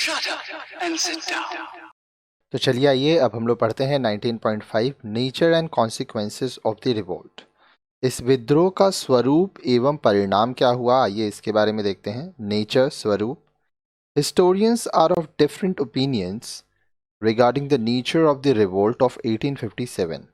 Shut up and sit down. तो चलिए आइए अब हम लोग पढ़ते हैं 19.5 nature and consequences of the revolt. इस विद्रोह का स्वरूप एवं परिणाम क्या हुआ, आइए इसके बारे में देखते हैं। नेचर, स्वरूप। Historians are of different opinions regarding the nature of the revolt of 1857।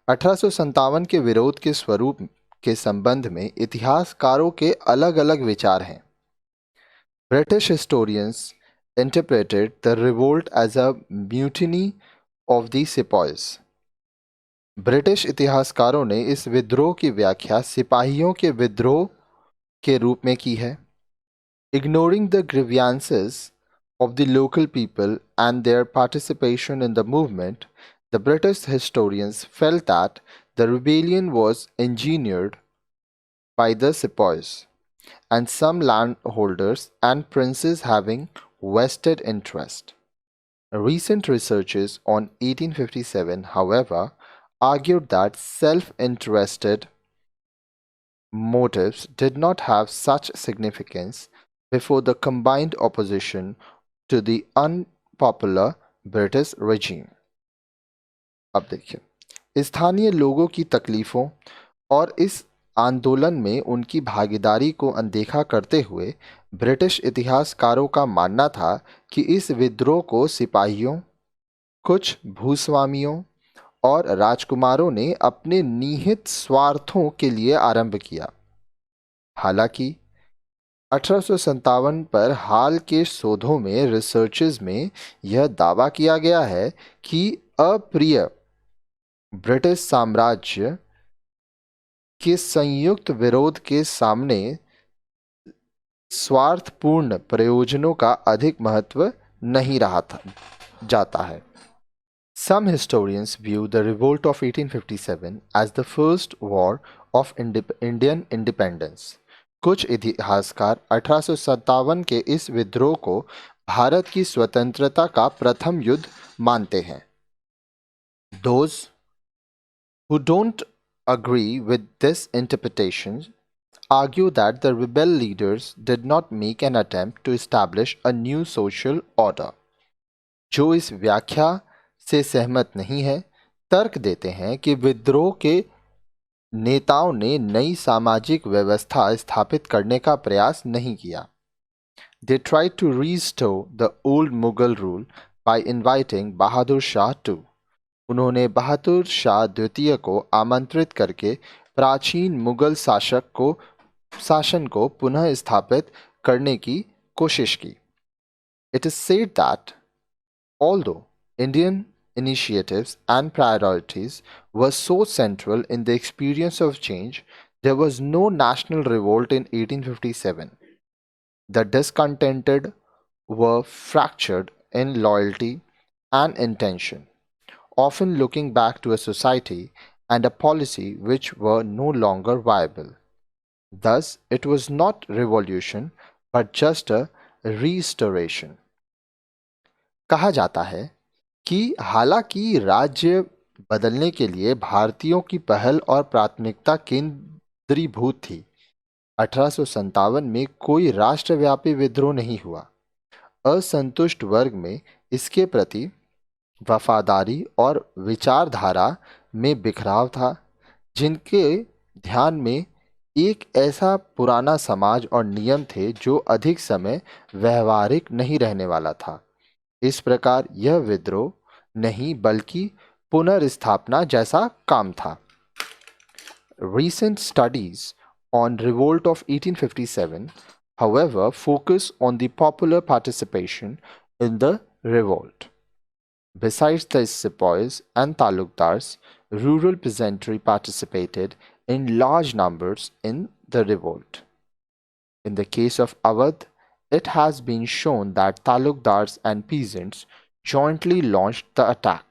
1857 के विरोध के स्वरूप के संबंध में इतिहासकारों के अलग अलग विचार हैं। British historians interpreted the revolt as a mutiny of the sepoys. British इतिहासकारों ने इस विद्रोह की व्याख्या सिपाहियों के विद्रोह के रूप में की है। Ignoring the grievances of the local people and their participation in the movement, the British historians felt that the rebellion was engineered by the sepoys and some landholders and princes having vested interest. Recent researches on 1857, however, argued that self-interested motives did not have such significance before the combined opposition to the unpopular British regime. अब देखिए, स्थानीय लोगों की तकलीफों और इस आंदोलन में उनकी भागीदारी को अनदेखा करते हुए ब्रिटिश इतिहासकारों का मानना था कि इस विद्रोह को सिपाहियों, कुछ भूस्वामियों और राजकुमारों ने अपने निहित स्वार्थों के लिए आरंभ किया। हालांकि 1857 पर हाल के शोधों में, रिसर्चेस में यह दावा किया गया है कि अप्रिय ब्रिटिश साम्राज्य के संयुक्त विरोध के सामने स्वार्थपूर्ण प्रयोजनों का अधिक महत्व नहीं रहा था जाता है। Some historians view the revolt of 1857 as the first war of Indian independence. कुछ इतिहासकार 1857 के इस विद्रोह को भारत की स्वतंत्रता का प्रथम युद्ध मानते हैं। Those who don't agree with this interpretation argue that the rebel leaders did not make an attempt to establish a new social order. जो इस व्याख्या से सहमत नहीं है, तर्क देते हैं कि विद्रोह के नेताओं ने नई सामाजिक व्यवस्था स्थापित करने का प्रयास नहीं किया। They tried to restore the old Mughal rule by inviting Bahadur Shah too. उन्होंने बहादुर शाह द्वितीय को आमंत्रित करके प्राचीन मुगल शासन को पुनः स्थापित करने की कोशिश की। It is said that although Indian initiatives and priorities were so central in the experience of change, there was no national revolt in 1857. The discontented were fractured in loyalty and intention, often looking back to a society and a policy which were no longer viable. Thus, it was not revolution but just a restoration. कहा जाता है कि हालांकि राज्य बदलने के लिए भारतीयों की पहल और प्राथमिकता केंद्रीभूत थी, 1857 में कोई राष्ट्रव्यापी विद्रोह नहीं हुआ। असंतुष्ट वर्ग में इसके प्रति वफादारी और विचारधारा में बिखराव था, जिनके ध्यान में एक ऐसा पुराना समाज और नियम थे जो अधिक समय व्यवहारिक नहीं रहने वाला था। इस प्रकार यह विद्रोह नहीं बल्कि पुनर्स्थापना जैसा काम था। Recent studies on revolt of 1857, however, focus on the popular participation in the revolt. Besides the sepoys and talukdars, rural peasantry participated in large numbers in the revolt. In the case of Awadh, it has been shown that talukdars and peasants jointly launched the attack.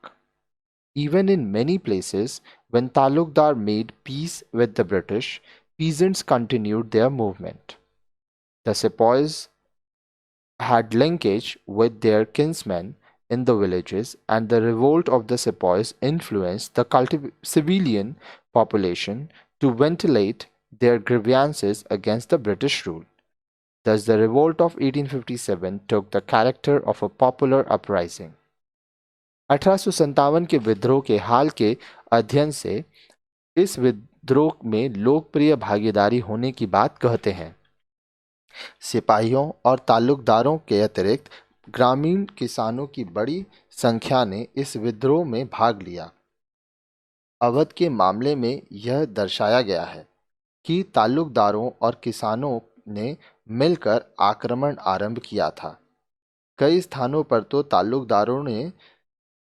Even in many places, when talukdar made peace with the British, peasants continued their movement. The sepoys had linkage with their kinsmen in the villages, and the revolt of the sepoys influenced the civilian population to ventilate their grievances against the British rule. Thus, the revolt of 1857 took the character of a popular uprising. 1857 के विद्रोह के हाल के अध्ययन से इस विद्रोह में लोकप्रिय भागीदारी होने की बात कहते हैं। सिपाहियों और ताल्लुकदारों के अतिरिक्त ग्रामीण किसानों की बड़ी संख्या ने इस विद्रोह में भाग लिया। अवध के मामले में यह दर्शाया गया है कि ताल्लुकदारों और किसानों ने मिलकर आक्रमण आरंभ किया था। कई स्थानों पर तो ताल्लुकदारों ने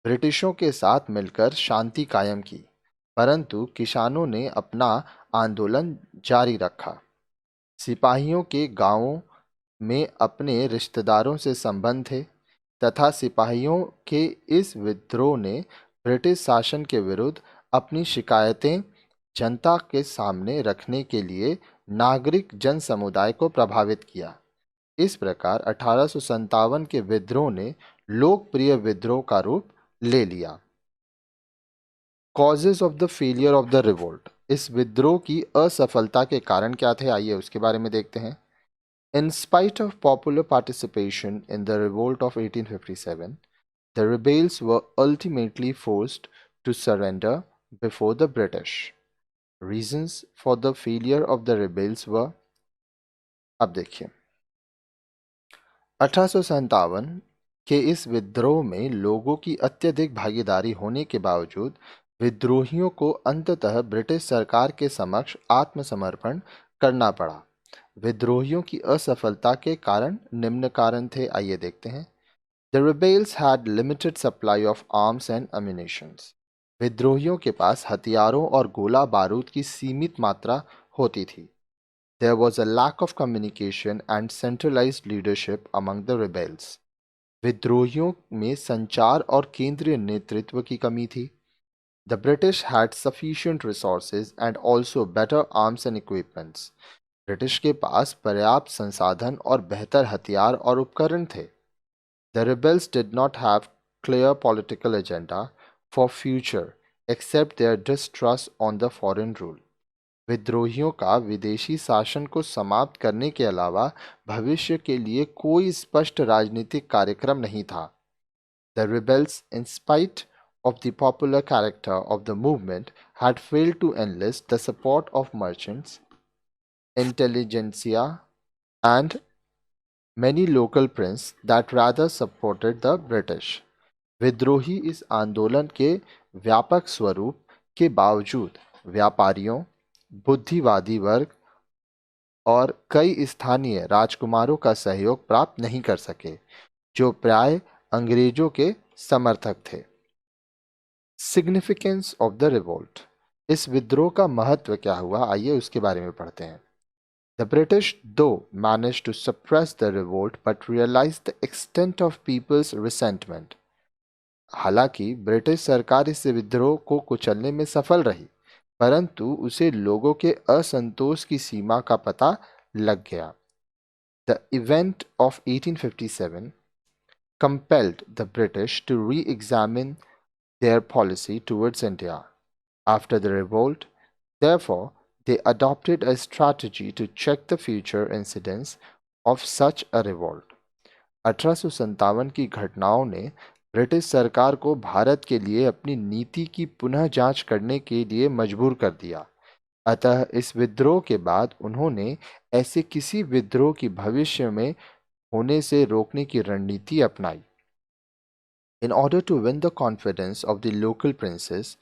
ब्रिटिशों के साथ मिलकर शांति कायम की, परंतु किसानों ने अपना आंदोलन जारी रखा। सिपाहियों के गांवों में अपने रिश्तेदारों से संबंध थे तथा सिपाहियों के इस विद्रोह ने ब्रिटिश शासन के विरुद्ध अपनी शिकायतें जनता के सामने रखने के लिए नागरिक जन समुदाय को प्रभावित किया। इस प्रकार 1857 के विद्रोह ने लोकप्रिय विद्रोह का रूप ले लिया। Causes of the failure of the revolt, इस विद्रोह की असफलता के कारण क्या थे, आइए उसके बारे में देखते हैं। In spite of popular participation in the revolt of 1857, the rebels were ultimately forced to surrender before the British. Reasons for the failure of the rebels were, अब देखिए, 1857 के इस विद्रोह में लोगों की अत्यधिक भागीदारी होने के बावजूद विद्रोहियों को अंततः ब्रिटिश सरकार के समक्ष आत्मसमर्पण करना पड़ा। विद्रोहियों की असफलता के कारण निम्न कारण थे, आइए देखते हैं। The rebels had limited supply of arms and ammunitions. विद्रोहियों के पास हथियारों और गोला बारूद की सीमित मात्रा होती थी। There was a lack of communication and centralized leadership among the rebels. विद्रोहियों में संचार और केंद्रीय नेतृत्व की कमी थी। The British had sufficient resources and also better arms and equipments. British के पास पर्याप्त संसाधन और बेहतर हथियार और उपकरण थे। The rebels did not have clear political agenda for future except their distrust on the foreign rule. विद्रोहियों का विदेशी शासन को समाप्त करने के अलावा भविष्य के लिए कोई स्पष्ट राजनीतिक कार्यक्रम नहीं था। The rebels, in spite of the popular character of the movement, had failed to enlist the support of merchants, intelligentsia, and many local princes that rather supported the British. विद्रोही इस आंदोलन के व्यापक स्वरूप के बावजूद व्यापारियों, बुद्धिवादी वर्ग और कई स्थानीय राजकुमारों का सहयोग प्राप्त नहीं कर सके, जो प्राय अंग्रेजों के समर्थक थे। सिग्निफिकेंस ऑफ द रिवोल्ट, इस विद्रोह का महत्व क्या हुआ, आइए उसके बारे में पढ़ते हैं। The British, though, managed to suppress the revolt but realized the extent of people's resentment. हालांकि ब्रिटिश सरकार इस विद्रोह को कुचलने में सफल रही, परंतु उसे लोगों के असंतोष की सीमा का पता लग गया। The event of 1857 compelled the British to re-examine their policy towards India. After the revolt, therefore, they adopted a strategy to check the future incidents of such a revolt. 1857 की घटनाओं ने ब्रिटिश सरकार को भारत के लिए अपनी नीति की पुनः जांच करने के लिए मजबूर कर दिया। अतः इस विद्रोह के बाद उन्होंने ऐसे किसी विद्रोह की भविष्य में होने से रोकने की रणनीति अपनाई। In order to win the confidence of the local princes,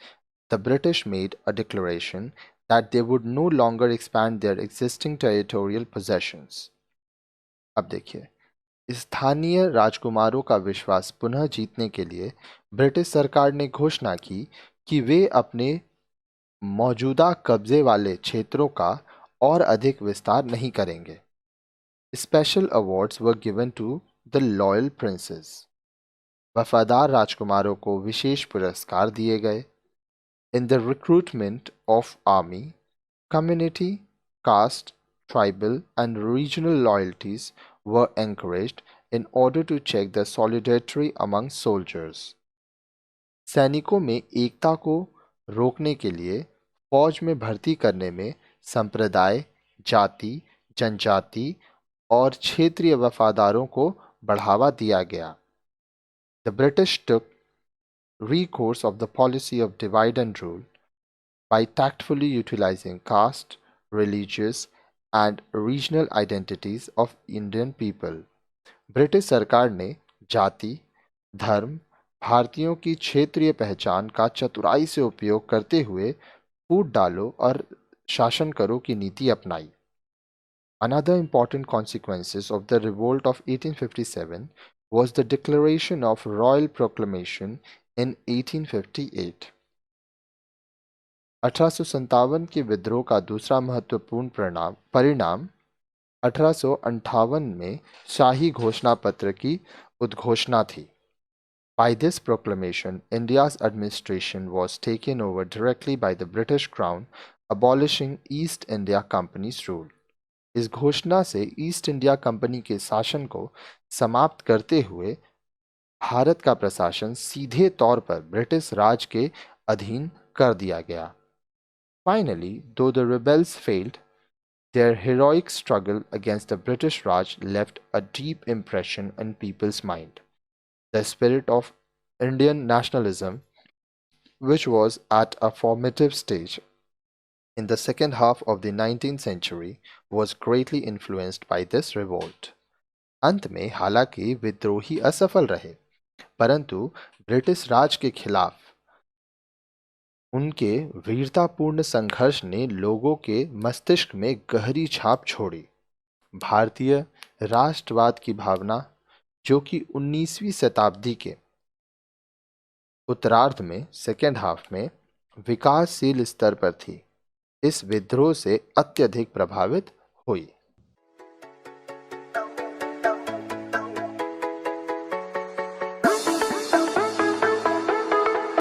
the British made a declaration that they would no longer expand their existing territorial possessions. अब देखिए, स्थानीय राजकुमारों का विश्वास पुनः जीतने के लिए ब्रिटिश सरकार ने घोषणा की कि वे अपने मौजूदा कब्जे वाले क्षेत्रों का और अधिक विस्तार नहीं करेंगे। Special awards were given to the loyal princes, वफादार राजकुमारों को विशेष पुरस्कार दिए गए। In the recruitment of army, community, caste, tribal and regional loyalties were encouraged in order to check the solidarity among soldiers. सैनिकों में एकता को रोकने के लिए फौज में भर्ती करने में संप्रदाय, जाति, जनजाति और क्षेत्रीय वफादारों को बढ़ावा दिया गया। The British took recourse of the policy of divide and rule by tactfully utilizing caste, religious, and regional identities of Indian people. British सरकार ने जाति, धर्म, भारतीयों की क्षेत्रीय पहचान का चतुराई से उपयोग करते हुए फूट डालो और शासन करो की नीति अपनाई। Another important consequences of the revolt of 1857 was the declaration of royal proclamation in 1858. 1857 के विद्रोह का दूसरा महत्वपूर्ण परिणाम 1858 में शाही घोषणा पत्र की उद्घोषणा थी। By this proclamation, India's administration was taken over directly by the British Crown, abolishing East India Company's rule. इस घोषणा से ईस्ट इंडिया कंपनी के शासन को समाप्त करते हुए भारत का प्रशासन सीधे तौर पर ब्रिटिश राज के अधीन कर दिया गया। Finally, though the rebels failed, their heroic struggle against the British Raj left a deep impression in people's mind. The spirit of Indian nationalism, which was at a formative stage in the second half of the 19th century, was greatly influenced by this revolt. अंत में हालांकि विद्रोही असफल रहे, परंतु British राज के खिलाफ उनके वीरतापूर्ण संघर्ष ने लोगों के मस्तिष्क में गहरी छाप छोड़ी। भारतीय राष्ट्रवाद की भावना, जो कि 19वीं शताब्दी के उत्तरार्ध में सेकेंड हाफ में विकासशील स्तर पर थी, इस विद्रोह से अत्यधिक प्रभावित हुई।